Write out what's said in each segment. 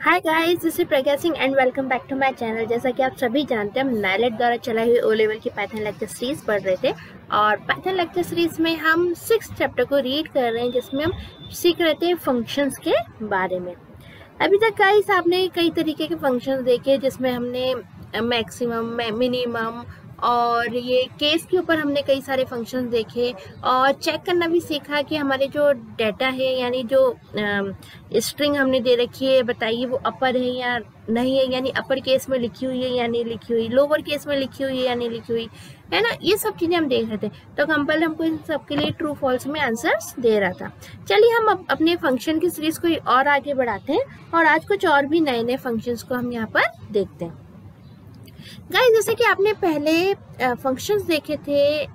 Hi guys, this is Pragya Singh and welcome back to my channel. जैसा कि आप सभी जानते हैं, हम नाइलेट द्वारा चलाई हुई ओ लेवल की पाइथन लेक्चर सीरीज पढ़ रहे थे और पाइथन लेक्चर सीरीज में हम 6th चैप्टर को रीड कर रहे हैं, जिसमें हम सीख रहे थे फंक्शंस के बारे में। अभी तक गाइस आपने कई तरीके के फंक्शंस देखे, जिसमें हमने मैक्सिमम, मिनिमम और ये केस के ऊपर हमने कई सारे फंक्शंस देखे और चेक करना भी सीखा कि हमारे जो डाटा है, यानी जो स्ट्रिंग हमने दे रखी है, बताइए वो अपर है या नहीं है, यानी अपर केस में लिखी हुई है या नहीं लिखी हुई, लोअर केस में लिखी हुई है या नहीं लिखी हुई है ना। ये सब चीज़ें हम देख रहे थे। तो कंपाइलर हमको इन सब के लिए ट्रू फॉल्स में आंसर्स दे रहा था। चलिए हम अपने फंक्शन की सीरीज को और आगे बढ़ाते हैं और आज कुछ और भी नए नए फंक्शंस को हम यहाँ पर देखते हैं। गाइस, जैसे कि आपने पहले फंक्शंस देखे थे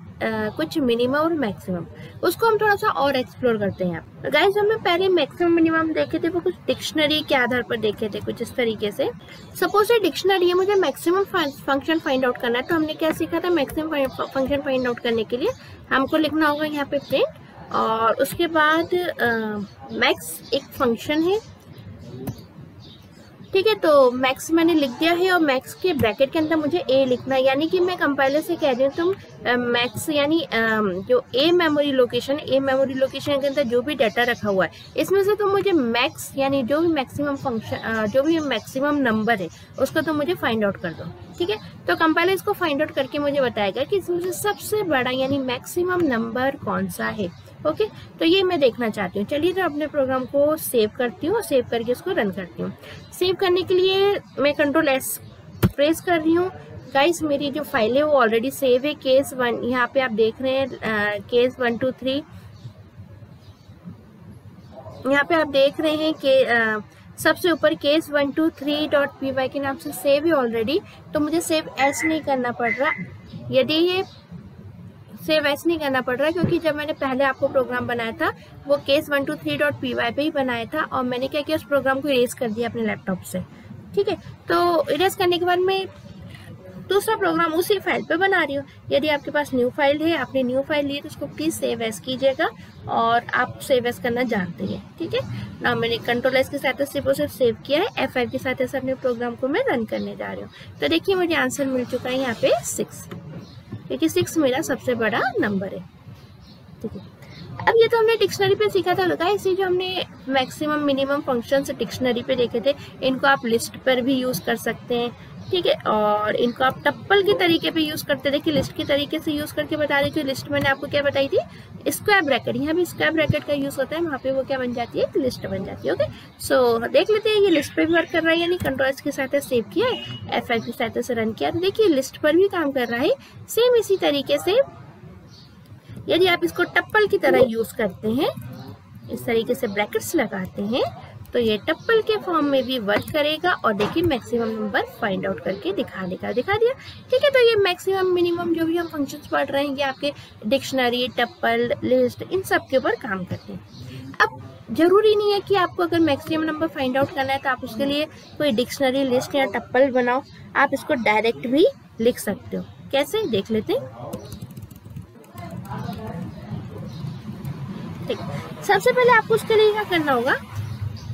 कुछ मिनिमम और मैक्सिमम, उसको हम थोड़ा सा और एक्सप्लोर करते हैं। यहाँ गाइस, हमने पहले मैक्सिमम मिनिमम देखे थे, वो कुछ डिक्शनरी के आधार पर देखे थे कुछ इस तरीके से। सपोज ये डिक्शनरी है, मुझे मैक्सिमम फंक्शन फाइंड आउट करना है, तो हमने क्या सीखा था? मैक्सिमम फंक्शन फाइंड आउट करने के लिए हमको लिखना होगा यहाँ पे प्रिंट, और उसके बाद मैक्स एक फंक्शन है, ठीक है। तो मैक्स मैंने लिख दिया है और मैक्स के ब्रैकेट के अंदर मुझे ए लिखना है, यानी कि मैं कंपाइलर से कह रही हूँ तुम मैक्स यानी जो ए मेमोरी लोकेशन के अंदर जो भी डाटा रखा हुआ है, इसमें से तुम मुझे मैक्स यानी जो भी मैक्सिमम फंक्शन, जो भी मैक्सिमम नंबर है, उसको तुम मुझे फाइंड आउट कर दो, ठीक है। तो कंपाइलर इसको फाइंड आउट करके मुझे बताएगा कि इसमें से सबसे बड़ा यानी मैक्सिमम नंबर कौन सा है। ओके, तो ये मैं देखना चाहती हूँ। चलिए, तो अपने प्रोग्राम को सेव करती हूँ, सेव करके इसको रन करती हूँ। सेव करने के लिए मैं Ctrl+S प्रेस कर रही हूँ। गाइस, मेरी जो फाइल है वो ऑलरेडी सेव है। केस 1 यहाँ पे आप देख रहे हैं, केस 1 2 3 यहाँ पे आप देख रहे हैं कि सबसे ऊपर केस 1 2 3.py के नाम से सेव है ऑलरेडी। तो मुझे सेव एस नहीं करना पड़ रहा। यदि ये सेव एस नहीं करना पड़ रहा, क्योंकि जब मैंने पहले आपको प्रोग्राम बनाया था वो केस 1 2 3.py पे ही बनाया था, और मैंने क्या किया, उस प्रोग्राम को इरेज कर दिया अपने लैपटॉप से, ठीक है। तो इरेज करने के बाद मैं दूसरा प्रोग्राम उसी फाइल पे बना रही हूँ। यदि आपके पास न्यू फाइल है, आपने न्यू फाइल ली, तो उसको प्लीज सेव एस कीजिएगा, और आप सेव एस करना जानते हैं, ठीक है ना। मैंने Ctrl+S के साथ सिर्फ सेव किया है, F5 के साथ अपने प्रोग्राम को मैं रन करने जा रही हूँ। तो देखिए, मुझे आंसर मिल चुका है यहाँ पे 6, क्योंकि 6 मेरा सबसे बड़ा नंबर है, ठीक है। अब ये तो हमने डिक्शनरी पे सीखा था। लगा इसी जो हमने मैक्सिमम मिनिमम फंक्शंस डिक्शनरी पे देखे थे, इनको आप लिस्ट पर भी यूज कर सकते हैं, ठीक है। और इनको आप टप्पल के तरीके पे यूज करते थे, कि लिस्ट के तरीके से यूज करके बता रही थी। लिस्ट मैंने आपको क्या बताई थी? Square bracket. यहाँ भी स्क्वायर ब्रैकेट का यूज होता है, वहाँ पे वो क्या बन जाती है? लिस्ट बन जाती है। ओके, सो देख लेते हैं ये लिस्ट पे भी वर्क कर रहा है, यानी Ctrl+S के साथ सेव किया है, F5 के साथ से रन किया, तो देखिए लिस्ट पर भी काम कर रहा है। सेम इसी तरीके से यदि आप इसको टप्पल की तरह यूज करते हैं, इस तरीके से ब्रैकेट्स लगाते हैं, तो ये टप्पल के फॉर्म में भी वर्क करेगा। और देखिए, मैक्सिमम नंबर फाइंड आउट करके दिखा दिया, ठीक है। तो ये मैक्सिमम मिनिमम जो भी हम फंक्शंस पढ़ रहे हैं, ये आपके डिक्शनरी, टप्पल, लिस्ट, इन सब के ऊपर काम करते हैं। अब जरूरी नहीं है कि आपको अगर मैक्सिमम नंबर फाइंड आउट करना है तो आप उसके लिए कोई डिक्शनरी, लिस्ट या टप्पल बनाओ। आप इसको डायरेक्ट भी लिख सकते हो। कैसे, देख लेते हैं। ठीक, सबसे पहले आपको उसके लिए क्या करना होगा,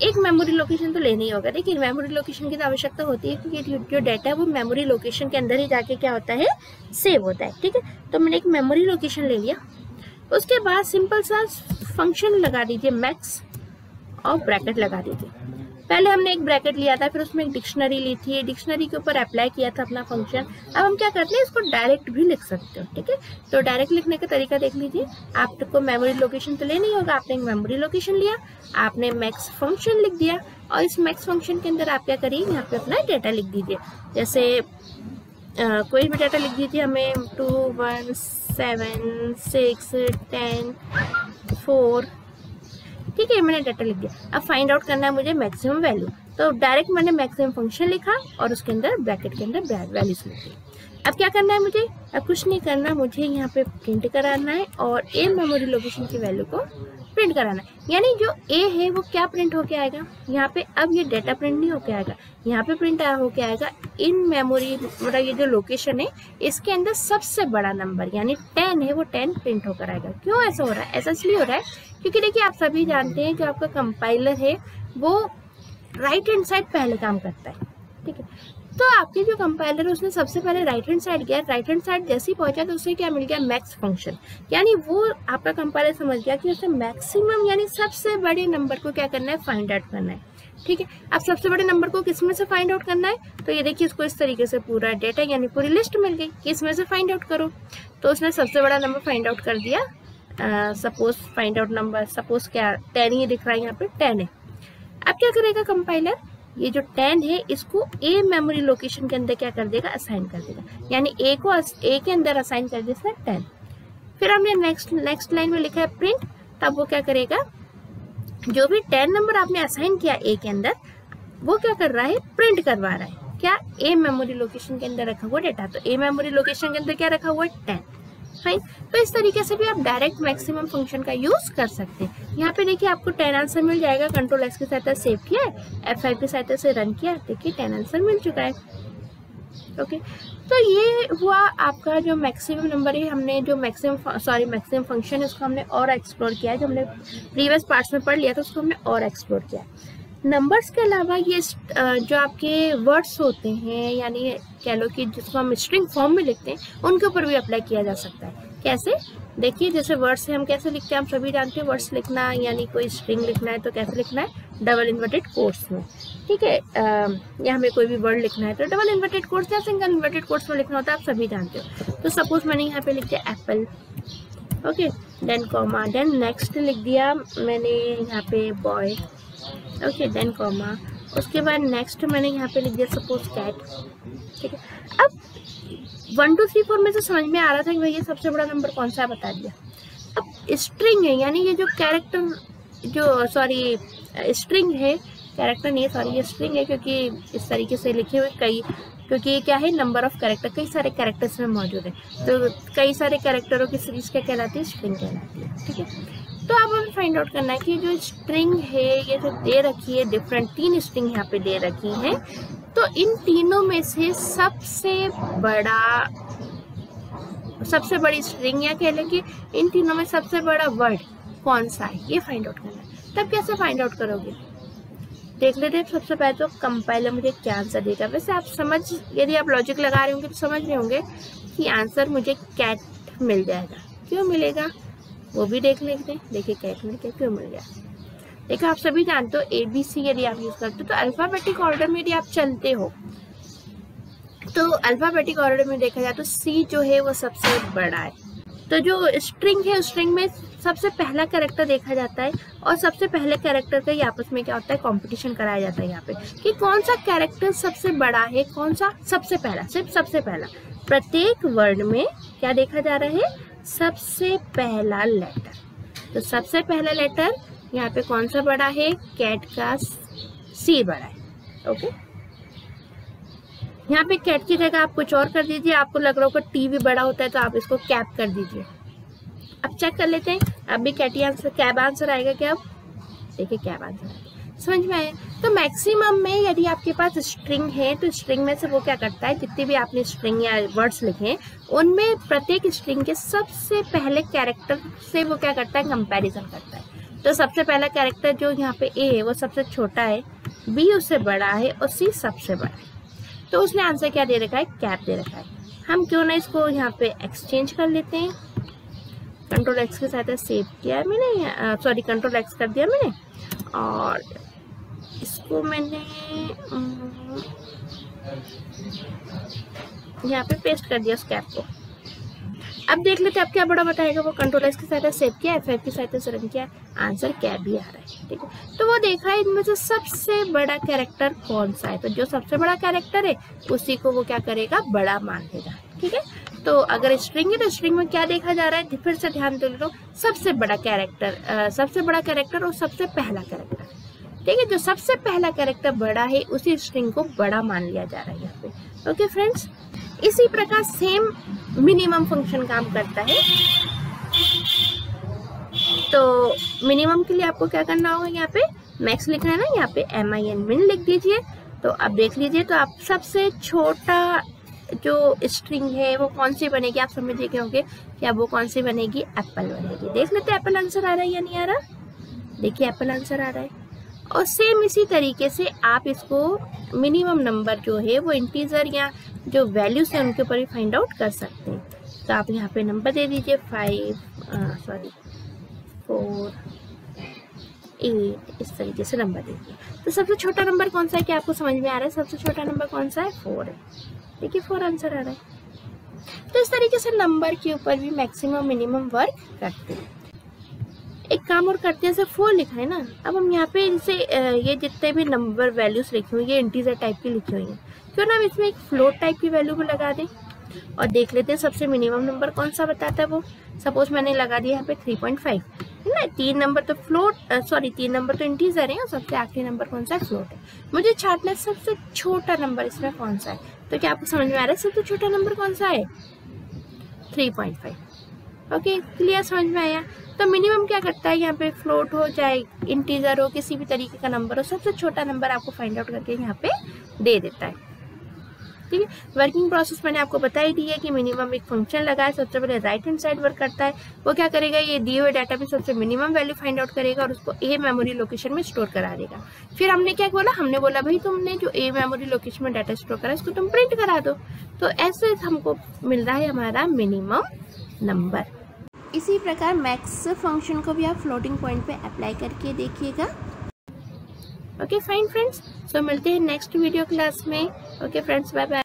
एक मेमोरी लोकेशन तो लेना ही होगा। देखिए, मेमोरी लोकेशन की तो आवश्यकता होती है, क्योंकि जो डाटा है वो मेमोरी लोकेशन के अंदर ही जाके क्या होता है, सेव होता है, ठीक है। तो मैंने एक मेमोरी लोकेशन ले लिया। उसके बाद सिंपल सा फंक्शन लगा दीजिए, मैक्स, और ब्रैकेट लगा दीजिए। पहले हमने एक ब्रैकेट लिया था, फिर उसमें एक डिक्शनरी ली थी, डिक्शनरी के ऊपर अप्लाई किया था अपना फंक्शन। अब हम क्या करते हैं, इसको डायरेक्ट भी लिख सकते हो, ठीक है। तो डायरेक्ट लिखने का तरीका देख लीजिए। आपको मेमोरी लोकेशन तो लेना ही होगा। आपने एक मेमोरी लोकेशन लिया, आपने मैक्स फंक्शन लिख दिया, और इस मैक्स फंक्शन के अंदर आप क्या करिए, यहाँ पे अपना डाटा लिख दीजिए। जैसे कोई भी डाटा लिख दीजिए, हमें 2 1 7 6 10 4, ठीक है, मैंने डाटा लिख दिया। अब फाइंड आउट करना है मुझे मैक्सिमम वैल्यू, तो डायरेक्ट मैंने मैक्सिमम फंक्शन लिखा और उसके अंदर ब्रैकेट के अंदर वैल्यूज लिख दी। अब क्या करना है मुझे? अब कुछ नहीं करना, मुझे यहाँ पे प्रिंट कराना है और ए मेमोरी लोकेशन की वैल्यू को प्रिंट कराना है। यानी जो ए है वो क्या प्रिंट होके आएगा यहाँ पे। अब ये डाटा प्रिंट नहीं होके आएगा, यहाँ पे प्रिंट होके आएगा इन मेमोरी, मतलब ये जो लोकेशन है इसके अंदर सबसे बड़ा नंबर यानी 10 है, वो 10 प्रिंट होकर आएगा। क्यों ऐसा हो रहा है? ऐसा इसलिए हो रहा है क्योंकि देखिए आप सभी जानते हैं जो आपका कंपाइलर है वो राइट हैंड साइड पहले काम करता है, ठीक है। तो आपके जो कंपाइलर है उसने सबसे पहले राइट हैंड साइड गया, राइट हैंड साइड जैसे ही पहुंचा तो उसे क्या मिल गया, मैक्स फंक्शन, यानी वो आपका कंपाइलर समझ गया कि उसे मैक्सिमम यानी सबसे बड़े नंबर को क्या करना है, फाइंड आउट करना है, ठीक है। अब सबसे बड़े नंबर को किस में से फाइंड आउट करना है, तो ये देखिए इसको इस तरीके से पूरा डेटा यानी पूरी लिस्ट मिल गई कि इसमें से फाइंड आउट करो। तो उसने सबसे बड़ा नंबर फाइंड आउट कर दिया, suppose find out number, suppose क्या 10 ही दिख रहा है, यहाँ पे 10 है। अब क्या करेगा कंपाइलर, ये जो 10 है इसको ए मेमोरी लोकेशन के अंदर क्या कर देगा, असाइन कर देगा, यानी ए को ए के अंदर असाइन कर देगा 10। फिर हमने नेक्स्ट लाइन में लिखा है प्रिंट, तब वो क्या करेगा, जो भी 10 नंबर आपने असाइन किया ए के अंदर वो क्या कर रहा है, प्रिंट करवा रहा है क्या, ए मेमोरी लोकेशन के अंदर रखा हुआ डेटा। तो ए मेमोरी लोकेशन के अंदर क्या रखा हुआ है, 10, फाइन। तो इस तरीके से भी आप डायरेक्ट मैक्सिमम फंक्शन का यूज कर सकते हैं। यहाँ पे देखिए आपको 10 आंसर मिल जाएगा, कंट्रोल एस की सहायता सेव किया है, F5 की सहायता से रन किया, देखिए 10 आंसर मिल चुका है, ओके। तो ये हुआ आपका जो मैक्सिमम नंबर है, हमने जो मैक्सिमम फंक्शन है उसको हमने और एक्सप्लोर किया है, जो हमने प्रीवियस पार्ट्स में पढ़ लिया था उसको हमने और एक्सप्लोर किया। नंबर्स के अलावा ये जो आपके वर्ड्स होते हैं, यानी कह लो कि जिसको हम स्ट्रिंग फॉर्म में लिखते हैं, उनके ऊपर भी अप्लाई किया जा सकता है। कैसे, देखिए जैसे वर्ड्स से हम कैसे लिखते हैं, हम सभी जानते हैं वर्ड्स लिखना, यानी कोई स्ट्रिंग लिखना है तो कैसे लिखना है, डबल इन्वर्टेड कोट्स में, ठीक है। या हमें कोई भी वर्ड लिखना है तो डबल इन्वर्टेड कोट्स या सिंगल इन्वर्टेड कोट्स में लिखना होता है, आप सभी जानते हो। तो सपोज मैंने यहाँ पे लिख दिया apple, okay, then comma, then next लिख दिया मैंने यहाँ पे बॉय, ओके, देन कॉमा, उसके बाद नेक्स्ट मैंने यहाँ पे लिख दिया सपोज कैट, ठीक है। अब 1 2 3 4 में से समझ में आ रहा था कि भैया सबसे बड़ा नंबर कौन सा बता दिया। अब स्ट्रिंग है, यानी ये जो कैरेक्टर जो स्ट्रिंग है, कैरेक्टर नहीं है सॉरी, ये स्ट्रिंग है क्योंकि इस तरीके से लिखे हुए कई, क्योंकि ये क्या है, नंबर ऑफ कैरेक्टर, कई सारे कैरेक्टर्स में मौजूद है, तो कई सारे कैरेक्टरों की सीरीज क्या कहलाती है, स्ट्रिंग कहलाती है, ठीक है। तो अब हमें फाइंड आउट करना है कि जो स्ट्रिंग है ये जो दे रखी है, डिफरेंट 3 स्ट्रिंग यहाँ पे दे रखी है, तो इन तीनों में से सबसे बड़ी स्ट्रिंग, या कह लें कि इन तीनों में सबसे बड़ा वर्ड कौन सा है, ये फाइंड आउट करना है। तब कैसे फाइंड आउट करोगे, देख लेते हैं। सबसे पहले तो कंपाइलर मुझे क्या आंसर देगा। वैसे आप यदि आप लॉजिक लगा रहे होंगे तो समझ रहे होंगे कि आंसर मुझे कैट मिल जाएगा। क्यों मिलेगा वो भी देख लेते हैं। देखिए कैट मिल गया, क्यों मिल गया, देखिए आप सभी जानते हो ABC यदि आप यूज करते हो तो अल्फाबेटिक ऑर्डर में यदि आप चलते हो तो अल्फाबेटिक ऑर्डर में देखा जाए तो C जो है वो सबसे बड़ा है। तो जो स्ट्रिंग है, स्ट्रिंग में सबसे पहला कैरेक्टर देखा जाता है और सबसे पहले कैरेक्टर का ही आपस में क्या होता है, कंपटीशन कराया जाता है यहाँ पे कि कौन सा कैरेक्टर सबसे बड़ा है, कौन सा सबसे पहला, सिर्फ सबसे पहला। प्रत्येक वर्ड में क्या देखा जा रहा है, सबसे पहला लेटर। तो सबसे पहला लेटर यहाँ पे कौन सा बड़ा है, कैट का C बड़ा है, ओके। यहाँ पे कैट की जगह आप कुछ और कर दीजिए, आपको लग रहा होगा T भी बड़ा होता है तो आप इसको कैप कर दीजिए। अब चेक कर लेते हैं, अब भी कैब आंसर आएगा क्या, अब देखिए कैब आंसर आएगा, समझ में आया। तो मैक्सिमम में यदि आपके पास स्ट्रिंग है तो स्ट्रिंग में से वो क्या करता है, जितने भी आपने स्ट्रिंग या वर्ड्स लिखे उनमें प्रत्येक स्ट्रिंग के सबसे पहले कैरेक्टर से वो क्या करता है, कंपैरिजन करता है। तो सबसे पहला कैरेक्टर जो यहाँ पे A है वो सबसे छोटा है, B उससे बड़ा है और C सबसे बड़ा है। तो उसने आंसर क्या दे रखा है, कैप दे रखा है। हम क्यों ना इसको यहाँ पे एक्सचेंज कर लेते हैं, कंट्रोल X के साथ सेव किया है मैंने, सॉरी कंट्रोल X कर दिया मैंने और इसको मैंने यहाँ पे पेस्ट कर दिया उस कैप को। अब देख लेते हैं अब क्या बड़ा बताएगा, वो कंट्रोल X के साथ सेव किया, F5 की सहायता से रन किया, आंसर कैप भी आ रहा है, ठीक है। तो वो देखा है इनमें से सबसे बड़ा कैरेक्टर कौन सा है, तो जो सबसे बड़ा कैरेक्टर है उसी को वो क्या करेगा, बड़ा मान लेगा, ठीक है। तो अगर स्ट्रिंग है तो स्ट्रिंग में क्या देखा जा रहा है, फिर से ध्यान दे लो, सबसे बड़ा कैरेक्टर और सबसे पहला कैरेक्टर, ठीक है। जो सबसे पहला कैरेक्टर बड़ा है उसी स्ट्रिंग को बड़ा मान लिया जा रहा है यहाँ पे, ओके फ्रेंड्स। इसी प्रकार सेम मिनिमम फंक्शन काम करता है। तो मिनिमम के लिए आपको क्या करना होगा, यहाँ पे मैक्स लिखना है ना, यहाँ पे min लिख दीजिए। तो अब देख लीजिए, तो आप सबसे छोटा जो स्ट्रिंग है वो कौन सी बनेगी, आप समझ गए होंगे कि अब वो कौन सी बनेगी, एप्पल बनेगी। देख लेते हैं एप्पल आंसर आ रहा है या नहीं आ रहा, देखिए एप्पल आंसर आ रहा है। और सेम इसी तरीके से आप इसको मिनिमम नंबर जो है वो इंटीजर या जो वैल्यूज हैं उनके ऊपर भी फाइंड आउट कर सकते हैं। तो आप यहाँ पे नंबर दे दीजिए 4, 8, इस तरीके से नंबर दीजिए। तो सबसे छोटा नंबर कौन सा है, क्या आपको समझ में आ रहा है? सबसे छोटा नंबर कौन सा है? 4 है। देखिए 4 आंसर आ रहा है। तो इस तरीके से नंबर के ऊपर भी मैक्सिमम मिनिमम वर्क करते हैं। एक काम और करते हैं, जैसे 4 लिखा है ना, अब हम यहाँ पे जैसे ये जितने भी नंबर वैल्यूज लिखी हुई है इंटीजर टाइप की लिखी हुई है, क्यों ना हम इसमें एक फ्लोट टाइप की वैल्यू भी लगा दें और देख लेते हैं सबसे मिनिमम नंबर कौन सा बताता है वो। सपोज मैंने लगा दिया यहाँ पे 3.5 है ना। 3 नंबर तो फ्लोट 3 नंबर तो इंटीजर है और सबसे आखिरी नंबर कौन सा है? फ्लोट है। मुझे छांटना है सबसे छोटा नंबर इसमें कौन सा है। तो क्या आपको समझ में आ रहा है सबसे छोटा नंबर कौन सा है? 3.5। ओके, क्लियर, समझ में आया। तो मिनिमम क्या करता है, यहाँ पे फ्लोट हो चाहे इंटीजर हो, किसी भी तरीके का नंबर हो, सबसे छोटा नंबर आपको फाइंड आउट करके यहाँ पे दे देता है। ठीक है, वर्किंग प्रोसेस मैंने आपको बता ही दी है कि मिनिमम एक फंक्शन लगा है, सबसे पहले राइट हैंड साइड वर्क करता है। वो क्या करेगा, ये दिए हुए डाटा में सबसे मिनिमम वैल्यू फाइंड आउट करेगा और उसको ए मेमोरी लोकेशन में स्टोर करा देगा। फिर हमने क्या बोला, हमने बोला भाई तुमने जो ए मेमोरी लोकेशन में डाटा स्टोर करा इसको तुम प्रिंट करा दो। तो ऐसे हमको मिल रहा है हमारा मिनिमम नंबर। इसी प्रकार मैक्स फंक्शन को भी आप फ्लोटिंग पॉइंट पे अप्लाई करके देखिएगा। ओके फाइन फ्रेंड्स, सो मिलते हैं नेक्स्ट वीडियो क्लास में। Okay friends, bye bye.